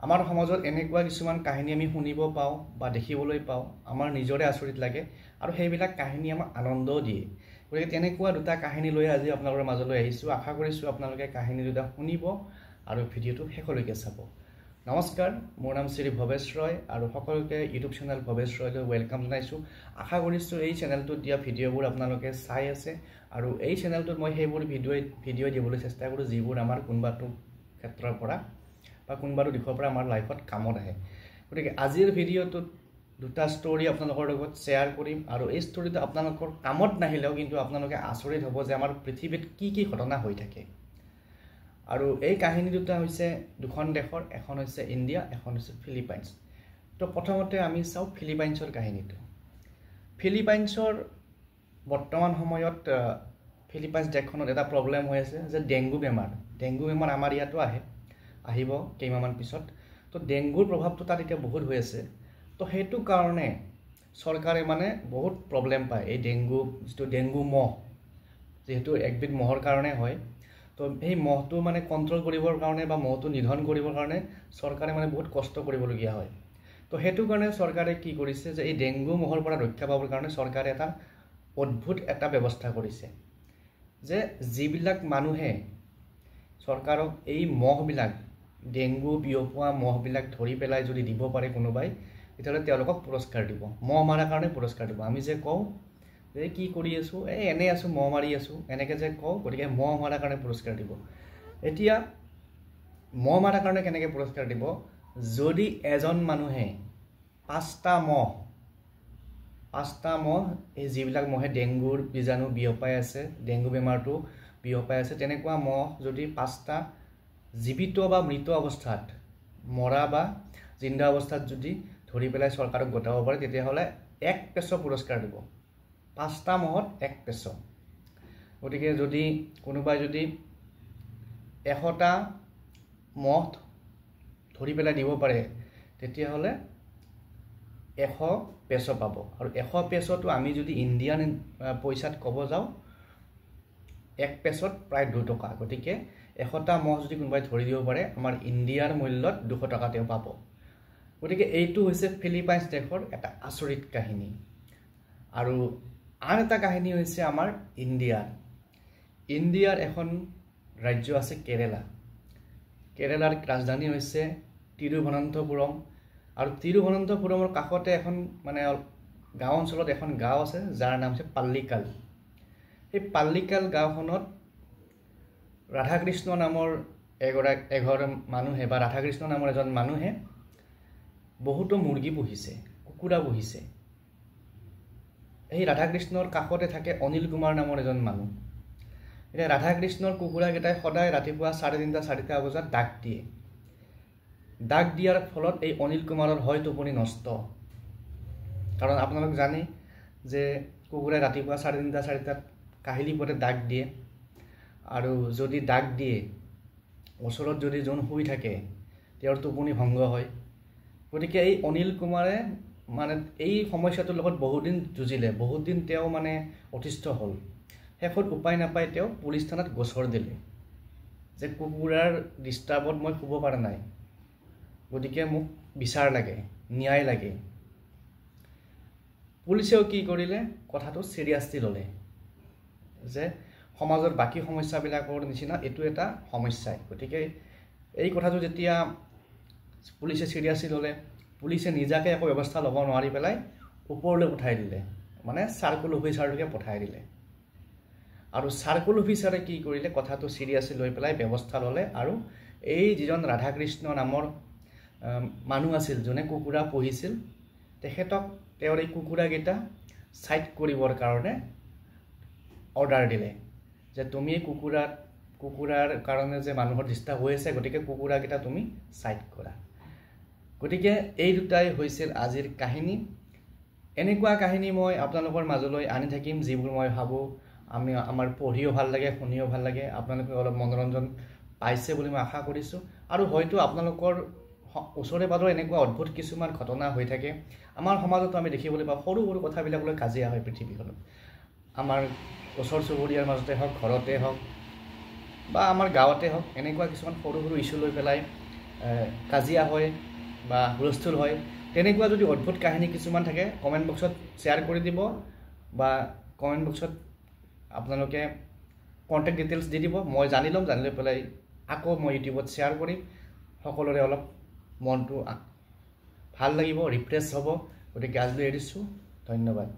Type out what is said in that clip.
আমাৰ সমাজত এনেকুৱা কিছুমান কাহিনী আমি শুনিব পাওঁ বা দেখিবলৈ পাওঁ আমাৰ নিজৰে আচৰিত লাগে আৰু সেইবিলাক কাহিনী আমাক আনন্দও দিয়ে। গতিকে তেনেকুৱা দুটা কাহিনী লৈ আজি আপোনালোকৰ মাজলৈ আহিছোঁ। আশা কৰিছোঁ আপোনালোকে কাহিনী দুটা শুনিব আৰু ভিডিঅ'টো শেষলৈকে চাব। নমস্কাৰ, মোৰ নাম শ্ৰী ভৱেশ ৰয় আৰু সকলোকে ইউটিউব চেনেল ভৱেশ ৰয়লৈ ৱেলকাম জনাইছোঁ। আশা কৰিছোঁ এই চেনেলটোত দিয়া ভিডিঅ'বোৰ আপোনালোকে চাই আছে আৰু এই চেনেলটোত মই সেইবোৰ ভিডিঅ' দিবলৈ চেষ্টা কৰোঁ যিবোৰ আমাৰ কোনোবাটো ক্ষেত্ৰৰ পৰা বা কোনোবাটো দিশৰ পৰা আমাৰ লাইফত কামত আহে। গতিকে আজিৰ ভিডিঅ'টোত দুটা ষ্টৰি আপোনালোকৰ লগত শ্বেয়াৰ কৰিম আৰু এই ষ্টৰিটো আপোনালোকৰ কামত নাহিলেও কিন্তু আপোনালোকে আচৰিত হ'ব যে আমাৰ পৃথিৱীত কি কি ঘটনা হৈ থাকে। আৰু এই কাহিনী দুটা হৈছে দুখন দেশৰ, এখন হৈছে ইণ্ডিয়া, এখন হৈছে ফিলিপাইনছ। তো প্ৰথমতে আমি চাওঁ ফিলিপাইনছৰ কাহিনীটো। ফিলিপাইনছৰ বৰ্তমান সময়ত ফিলিপাইনছ দেশখনত এটা প্ৰব্লেম হৈ আছে যে ডেংগু বেমাৰ আমাৰ ইয়াতো আহিব কেইমাহমান পিছত। তো ডেংগুৰ প্ৰভাৱটো তাত এতিয়া বহুত হৈ আছে। তো সেইটো কাৰণে চৰকাৰে বহুত প্ৰব্লেম পায়। এই যিটো ডেংগু মহ, যিহেতু একবিধ মহৰ কাৰণে হয়, তো সেই মহটো কণ্ট্ৰল কৰিবৰ কাৰণে বা মহটো নিধন কৰিবৰ কাৰণে চৰকাৰে বহুত কষ্ট কৰিবলগীয়া হয়। তো সেইটো কাৰণে চৰকাৰে কি কৰিছে যে এই ডেংগু মহৰ পৰা ৰক্ষা পাবৰ কাৰণে চৰকাৰে এটা অদ্ভুত এটা ব্যৱস্থা কৰিছে যে যিবিলাক মানুহে চৰকাৰক এই মহবিলাক, ডেংগু বিয়পোৱা মহবিলাক ধৰি পেলাই যদি দিব পাৰে কোনোবাই, তেতিয়াহ'লে তেওঁলোকক পুৰস্কাৰ দিব, মহ মাৰাৰ কাৰণে পুৰস্কাৰ দিব। আমি যে কওঁ যে কি কৰি আছোঁ, এনেই আছোঁ, মহ মাৰি আছোঁ, এনেকৈ যে কওঁ, গতিকে মহ মাৰাৰ কাৰণে পুৰস্কাৰ দিব। এতিয়া মহ মাৰাৰ কাৰণে কেনেকৈ পুৰস্কাৰ দিব? যদি এজন মানুহে 5টা মহ এই যিবিলাক মহে ডেংগুৰ বীজাণু বিয়পাই আছে, ডেংগু বেমাৰটো বিয়পাই আছে, তেনেকুৱা মহ যদি 5টা জীৱিত বা মৃত অৱস্থাত, মৰা বা জিন্দা অৱস্থাত যদি ধৰি পেলাই চৰকাৰক গতাব পাৰে, তেতিয়াহ'লে 1 পেছ' পুৰস্কাৰ দিব। 5টা মহত 1 পেছ'। গতিকে যদি কোনোবাই যদি 100টা মহ ধৰি পেলাই দিব পাৰে, তেতিয়াহ'লে 100 পেছ' পাব। আৰু 100 পেছ'টো আমি যদি ইণ্ডিয়ান পইচাত ক'ব যাওঁ, 1 পেছ'ত প্ৰায় 2 টকা। গতিকে 100টা মহ যদি কোনোবাই ধৰি দিব পাৰে, আমাৰ ইণ্ডিয়াৰ মূল্যত 200 টকা তেওঁ পাব। গতিকে এইটো হৈছে ফিলিপাইনছ দেশৰ এটা আচৰিত কাহিনী। আৰু আন এটা কাহিনী হৈছে আমাৰ ইণ্ডিয়াৰ এখন ৰাজ্য আছে কেৰেলা। কেৰেলাৰ ৰাজধানী হৈছে তিৰুভনন্তপুৰম। আৰু তিৰুভনন্তপুৰমৰ কাষতে এখন গাঁও অঞ্চলত এখন গাঁও আছে যাৰ নাম হৈছে পাল্লিকাল। সেই পাল্লিকাল গাঁওখনত ৰাধাকৃষ্ণ নামৰ এঘৰ মানুহে বা ৰাধাকৃষ্ণ নামৰ এজন মানুহে বহুতো মুৰ্গী পুহিছে, কুকুৰা পুহিছে। এই ৰাধাকৃষ্ণৰ কাষতে থাকে অনিল কুমাৰ নামৰ এজন মানুহ। এতিয়া ৰাধাকৃষ্ণৰ কুকুৰাকেইটাই সদায় ৰাতিপুৱা 3:30-4টা বজাত ডাক দিয়ে। ডাক দিয়াৰ ফলত এই অনিল কুমাৰৰ হয় টোপনি নষ্ট। কাৰণ আপোনালোক জানে যে কুকুৰাই ৰাতিপুৱা 3:30-4টাত কাহিলী পথে ডাক দিয়ে, আৰু যদি ডাক দিয়ে ওচৰত যদি যোন শুই থাকে তেওঁৰ টোপনি ভংগ হয়। গতিকে এই অনিল কুমাৰে এই সমস্যাটোৰ লগত বহুদিন যুঁজিলে, বহুদিন তেওঁ অতিষ্ঠ হ'ল। শেষত উপায় নাপাই তেওঁ পুলিচ থানাত গোচৰ দিলে যে কুকুৰাৰ ডিষ্টাৰ্বত মই শুব পৰা নাই, গতিকে মোক বিচাৰ লাগে, ন্যায় লাগে। পুলিচেও কি কৰিলে, কথাটো চিৰিয়াছলি ল'লে যে সমাজৰ বাকী সমস্যাবিলাকৰ নিচিনা এইটো এটা সমস্যাই। গতিকে এই কথাটো যেতিয়া পুলিচে চিৰিয়াছলি ল'লে, পুলিচে নিজাকৈ একো ব্যৱস্থা ল'ব নোৱাৰি পেলাই ওপৰলৈ পঠাই দিলে, চাৰ্কুল অফিচাৰলৈকে পঠাই দিলে। আৰু চাৰ্কুল অফিচাৰে কি কৰিলে, কথাটো চিৰিয়াছলি লৈ পেলাই ব্যৱস্থা ল'লে। আৰু এই যিজন ৰাধাকৃষ্ণ নামৰ মানুহ আছিল, যোনে কুকুৰা পুহিছিল, তেখেতক তেওঁৰ এই কুকুৰাকেইটা চাইড কৰিবৰ কাৰণে অৰ্ডাৰ দিলে যে তুমি এই কুকুৰাৰ কাৰণে যে মানুহৰ ডিষ্টাৰ্ব হৈ আছে, গতিকে কুকুৰাকেইটা তুমি চাইড কৰা। গতিকে এই দুটাই হৈছিল আজিৰ কাহিনী। এনেকুৱা কাহিনী মই আপোনালোকৰ মাজলৈ আনি থাকিম যিবোৰ মই ভাবোঁ আমাৰ পঢ়িও ভাল লাগে, শুনিও ভাল লাগে, আপোনালোকে অলপ মনোৰঞ্জন পাইছে বুলি মই আশা কৰিছোঁ। আৰু হয়তো আপোনালোকৰ ওচৰে পাজৰে এনেকুৱা অদ্ভুত কিছুমান ঘটনা হৈ থাকে। আমাৰ সমাজতো আমি দেখিবলৈ পাওঁ, সৰু সৰু কথাবিলাক লৈ কাজিয়া হয় পৃথিৱীখনত। আমাৰ ওচৰ চুবুৰীয়াৰ মাজতে হওক, ঘৰতে হওক বা আমাৰ গাঁৱতে হওক, এনেকুৱা কিছুমান সৰু সৰু ইছ্যু লৈ পেলাই কাজিয়া হয় বা হুলস্থুল হয় তেনেকুৱা যদি অদ্ভুত কাহিনী কিছুমান থাকে কমেণ্ট বক্সত শ্বেয়াৰ কৰি দিব বা কমেণ্ট বক্সত আপোনালোকে কণ্টেক্ট ডিটেইলছ দি দিব মই জানি ল'ম জানি লৈ পেলাই আকৌ মই ইউটিউবত শ্বেয়াৰ কৰিম সকলোৰে অলপ মনটো ভাল লাগিব ৰিফ্ৰেছ হ'ব গতিকে আজিলৈ এৰিছোঁ ধন্যবাদ